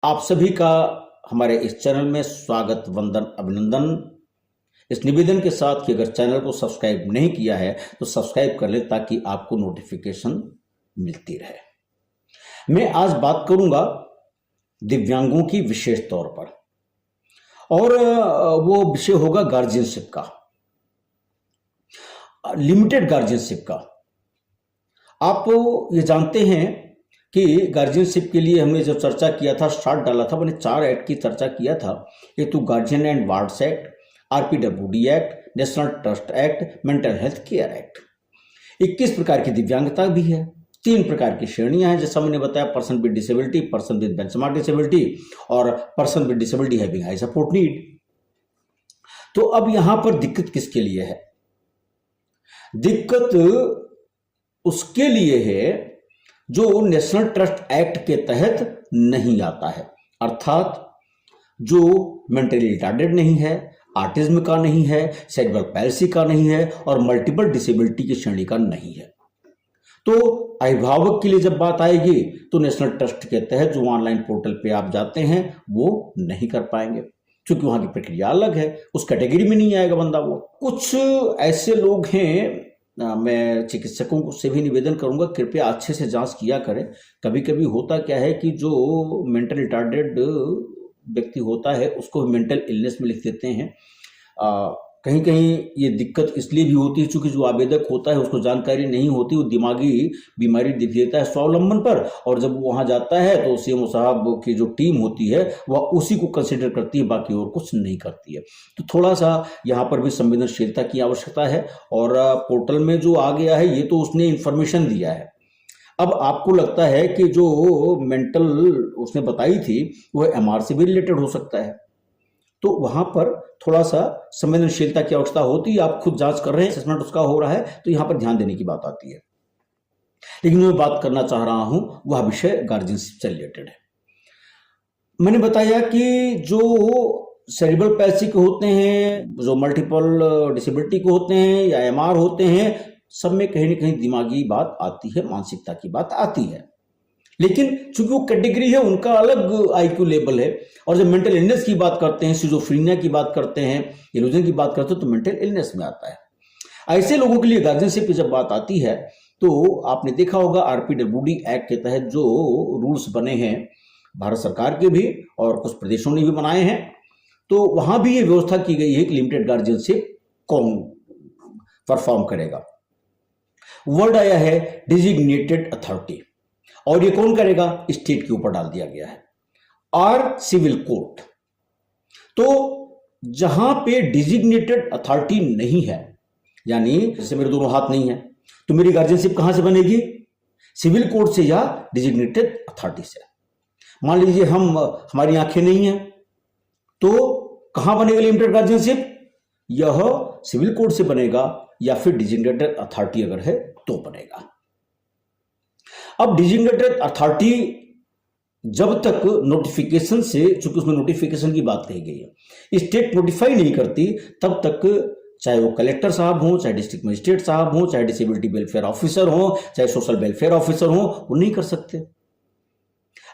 आप सभी का हमारे इस चैनल में स्वागत, वंदन, अभिनंदन। इस निवेदन के साथ कि अगर चैनल को सब्सक्राइब नहीं किया है तो सब्सक्राइब कर ले ताकि आपको नोटिफिकेशन मिलती रहे। मैं आज बात करूंगा दिव्यांगों की विशेष तौर पर, और वो विषय होगा गार्जियनशिप का, लिमिटेड गार्जियनशिप का। आप ये जानते हैं कि गार्जियनशिप के लिए हमने जो चर्चा किया था, स्टार्ट डाला था, मैंने 4 एक्ट की चर्चा किया था। एक तो Guardian and Wards Act, RPWD Act, National Trust Act, Mental Health Care Act. 21 प्रकार की दिव्यांगता भी है। 3 प्रकार की श्रेणियां हैं, जैसा मैंने बताया, person with disability, person with benchmark disability और person with disability having high support need. तो अब यहां पर दिक्कत किसके लिए है? दिक्कत उसके लिए है जो नेशनल ट्रस्ट एक्ट के तहत नहीं आता है, अर्थात जो मेंटली रिटार्डेड नहीं है, ऑटिज्म का नहीं है, सेरेब्रल पैल्सी का नहीं है और मल्टीपल डिसेबिलिटी की श्रेणी का नहीं है। तो अभिभावक के लिए जब बात आएगी तो नेशनल ट्रस्ट के तहत जो ऑनलाइन पोर्टल पे आप जाते हैं वो नहीं कर पाएंगे, क्योंकि वहां की प्रक्रिया अलग है, उस कैटेगरी में नहीं आएगा बंदा। वो कुछ ऐसे लोग हैं, मैं चिकित्सकों से भी निवेदन करूंगा, कृपया अच्छे से जांच किया करें। कभी कभी होता क्या है कि जो मेंटल रिटार्डेड व्यक्ति होता है उसको मेंटल इलनेस में लिख देते हैं। कहीं कहीं ये दिक्कत इसलिए भी होती है क्योंकि जो आवेदक होता है उसको जानकारी नहीं होती, वो दिमागी बीमारी दिख देता है स्वावलंबन पर, और जब वो वहां जाता है तो सीएमओ साहब की जो टीम होती है वह उसी को कंसिडर करती है, बाकी और कुछ नहीं करती है। तो थोड़ा सा यहाँ पर भी संवेदनशीलता की आवश्यकता है। और पोर्टल में जो आ गया है ये तो उसने इंफॉर्मेशन दिया है। अब आपको लगता है कि जो मेंटल उसने बताई थी वह एमआर से भी रिलेटेड हो सकता है, तो वहां पर थोड़ा सा संवेदनशीलता की आवश्यकता होती है। आप खुद जांच कर रहे हैं, असेसमेंट उसका हो रहा है, तो यहां पर ध्यान देने की बात आती है। लेकिन मैं बात करना चाह रहा हूं वह विषय गार्जियनशिप से रिलेटेड है। मैंने बताया कि जो सेरेब्रल पैल्सी के होते हैं, जो मल्टीपल डिसेबिलिटी के होते हैं या एमआर होते हैं, सब में कहीं ना कहीं दिमागी बात आती है, मानसिकता की बात आती है। लेकिन चूंकि वो कैटेगरी है, उनका अलग आईक्यू लेवल है। और जब मेंटल इलनेस की बात करते हैं, सिजोफ्रेनिया की बात करते हैं, इल्यूजन की बात करते हैं, तो मेंटल इलनेस में आता है। ऐसे लोगों के लिए गार्जियनशिप की जब बात आती है तो आपने देखा होगा आरपीडब्ल्यूडी एक्ट के तहत जो रूल्स बने हैं भारत सरकार के भी और कुछ प्रदेशों ने भी बनाए हैं, तो वहां भी ये व्यवस्था की गई है कि लिमिटेड गार्जियनशिप कौन परफॉर्म करेगा। वर्ड आया है डिजिग्नेटेड अथॉरिटी, और ये कौन करेगा? स्टेट के ऊपर डाल दिया गया है, और सिविल कोर्ट। तो जहां पे डिजिग्नेटेड अथॉरिटी नहीं है, यानी जैसे मेरे दोनों हाथ नहीं है, तो मेरी गार्जियनशिप कहां से बनेगी? सिविल कोर्ट से या डिजिग्नेटेड अथॉरिटी से। मान लीजिए हमारी आंखें नहीं है, तो कहां बनेगा लिमिटेड गार्जियनशिप? यह सिविल कोर्ट से बनेगा या फिर डिजिग्नेटेड अथॉरिटी अगर है तो बनेगा। अब डिजिग्नेटेड अथॉरिटी जब तक नोटिफिकेशन से, चूंकि उसमें नोटिफिकेशन की बात कही गई है, स्टेट नोटिफाई नहीं करती, तब तक चाहे वो कलेक्टर साहब हो, चाहे डिस्ट्रिक्ट मजिस्ट्रेट साहब हो, चाहे डिसेबिलिटी वेलफेयर ऑफिसर हो, चाहे सोशल वेलफेयर ऑफिसर हो, वो नहीं कर सकते।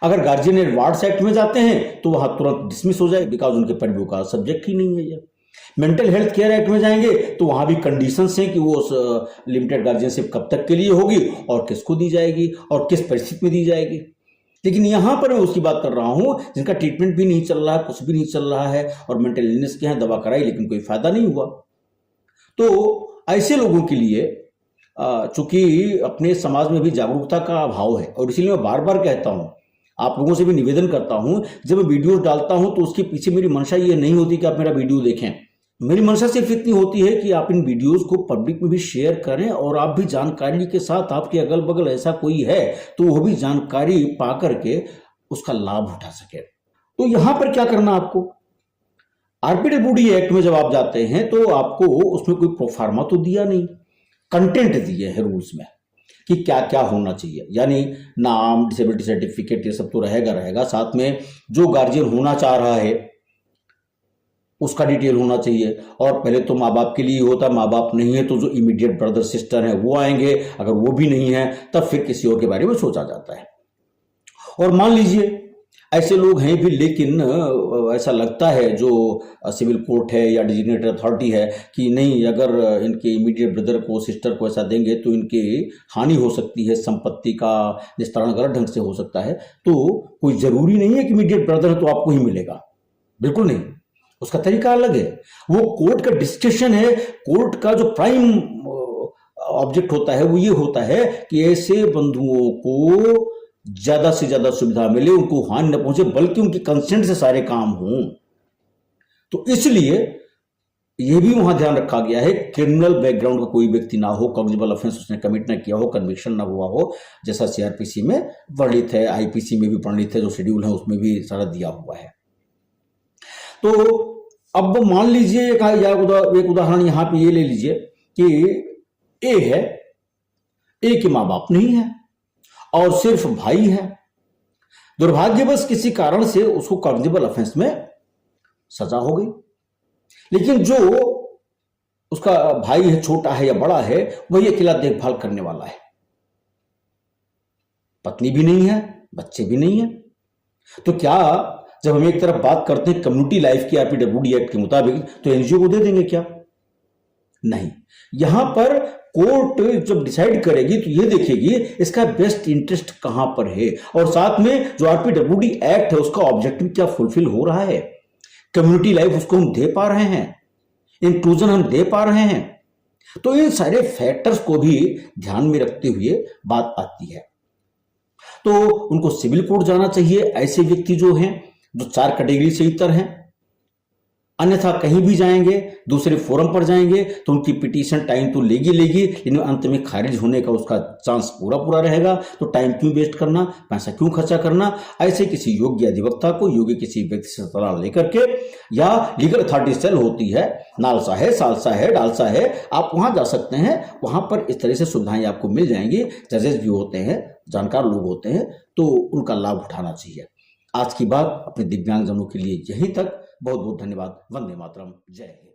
अगर गार्जियन एंड वार्ड्स एक्ट में जाते हैं तो वहां तुरंत डिसमिस हो जाए, बिकॉज उनके परव्यू का सब्जेक्ट ही नहीं है ये। मेंटल हेल्थ केयर एक्ट में जाएंगे तो वहां भी कंडीशंस हैं कि वो लिमिटेड गार्जियनशिप कब तक के लिए होगी और किसको दी जाएगी और किस परिस्थिति में दी जाएगी। लेकिन यहां पर मैं उसकी बात कर रहा हूं जिनका ट्रीटमेंट भी नहीं चल रहा है, कुछ भी नहीं चल रहा है, और मेंटल इलनेस के हैं, दवा कराई लेकिन कोई फायदा नहीं हुआ। तो ऐसे लोगों के लिए चूंकि अपने समाज में भी जागरूकता का अभाव है, और इसलिए मैं बार बार कहता हूं, आप लोगों से भी निवेदन करता हूं, जब मैं वीडियो डालता हूं तो उसके पीछे मेरी मंशा ये नहीं होती कि आप मेरा वीडियो देखें। मेरी मंशा सिर्फ इतनी होती है कि आप इन वीडियोस को पब्लिक में भी शेयर करें, और आप भी जानकारी के साथ, आपके अगल बगल ऐसा कोई है तो वो भी जानकारी पा करके उसका लाभ उठा सके। तो यहां पर क्या करना आपको? आरपीडब्ल्यूडी एक्ट में जब आप जाते हैं तो आपको उसमें कोई प्रोफार्मा तो दिया नहीं, कंटेंट दिए हैं रूल्स में कि क्या क्या होना चाहिए, यानी नाम, डिसेबिलिटी सर्टिफिकेट, ये सब तो रहेगा। साथ में जो गार्जियन होना चाह रहा है उसका डिटेल होना चाहिए, और पहले तो माँ बाप के लिए होता, माँ बाप नहीं है तो जो इमीडिएट ब्रदर सिस्टर है वो आएंगे, अगर वो भी नहीं है तब फिर किसी और के बारे में सोचा जाता है। और मान लीजिए ऐसे लोग हैं भी, लेकिन ऐसा लगता है जो सिविल कोर्ट है या डिजिग्नेटेड अथॉरिटी है कि नहीं, अगर इनके इमीडिएट ब्रदर को, सिस्टर को ऐसा देंगे तो इनकी हानि हो सकती है, संपत्ति का निस्तारण गलत ढंग से हो सकता है। तो कोई ज़रूरी नहीं है कि इमीडिएट ब्रदर है तो आपको ही मिलेगा, बिल्कुल नहीं, उसका तरीका अलग है। वो कोर्ट का डिस्कशन है। कोर्ट का जो प्राइम ऑब्जेक्ट होता है वो ये होता है कि ऐसे बंधुओं को ज्यादा से ज्यादा सुविधा मिले, उनको हानि न पहुंचे, बल्कि उनकी कंसेंट से सारे काम हों। तो इसलिए यह भी वहां ध्यान रखा गया है क्रिमिनल बैकग्राउंड का कोई व्यक्ति ना हो, कॉग्निजेबल ऑफेंस उसने कमिट ना किया हो, कन्विक्शन ना हुआ हो, जैसा सीआरपीसी में वर्णित है, आईपीसी में भी वर्णित है, जो शेड्यूल है उसमें भी सारा दिया हुआ है। तो अब मान लीजिए एक उदाहरण यहां पे ये ले लीजिए कि ए है, ए के मां बाप नहीं है और सिर्फ भाई है। दुर्भाग्यवश किसी कारण से उसको कॉग्निजेबल ऑफेंस में सजा हो गई, लेकिन जो उसका भाई है, छोटा है या बड़ा है, वही अकेला देखभाल करने वाला है, पत्नी भी नहीं है, बच्चे भी नहीं है। तो क्या जब हम एक तरफ बात करते हैं कम्युनिटी लाइफ की आरपीडब्ल्यूडी एक्ट के मुताबिक, तो एनजीओ को दे देंगे क्या? नहीं। यहां पर कोर्ट जब डिसाइड करेगी तो ये देखेगी इसका बेस्ट इंटरेस्ट कहां पर है, और साथ में जो आरपीडब्ल्यूडी एक्ट है उसका ऑब्जेक्टिव क्या फुलफिल हो रहा है, कम्युनिटी लाइफ उसको हम दे पा रहे हैं, इंक्लूजन हम दे पा रहे हैं। तो इन सारे फैक्टर्स को भी ध्यान में रखते हुए बात आती है। तो उनको सिविल कोर्ट जाना चाहिए ऐसे व्यक्ति जो हैं, जो 4 कैटेगरी से इतर हैं। अन्यथा कहीं भी जाएंगे, दूसरे फोरम पर जाएंगे तो उनकी पिटीशन टाइम तो लेगी, लेकिन अंत में खारिज होने का उसका चांस पूरा रहेगा। तो टाइम क्यों वेस्ट करना, पैसा क्यों खर्चा करना? ऐसे किसी योग्य अधिवक्ता को, योग्य किसी व्यक्ति से सलाह लेकर के, या लीगल अथॉरिटी सेल होती है, नालसा है, सालसा है, डालसा है, आप वहां जा सकते हैं। वहां पर इस तरह से सुविधाएं आपको मिल जाएंगी। जजेस भी होते हैं, जानकार लोग होते हैं, तो उनका लाभ उठाना चाहिए। आज की बात अपने दिव्यांगजनों के लिए यहीं तक। बहुत बहुत धन्यवाद। वंदे मातरम। जय हिंद।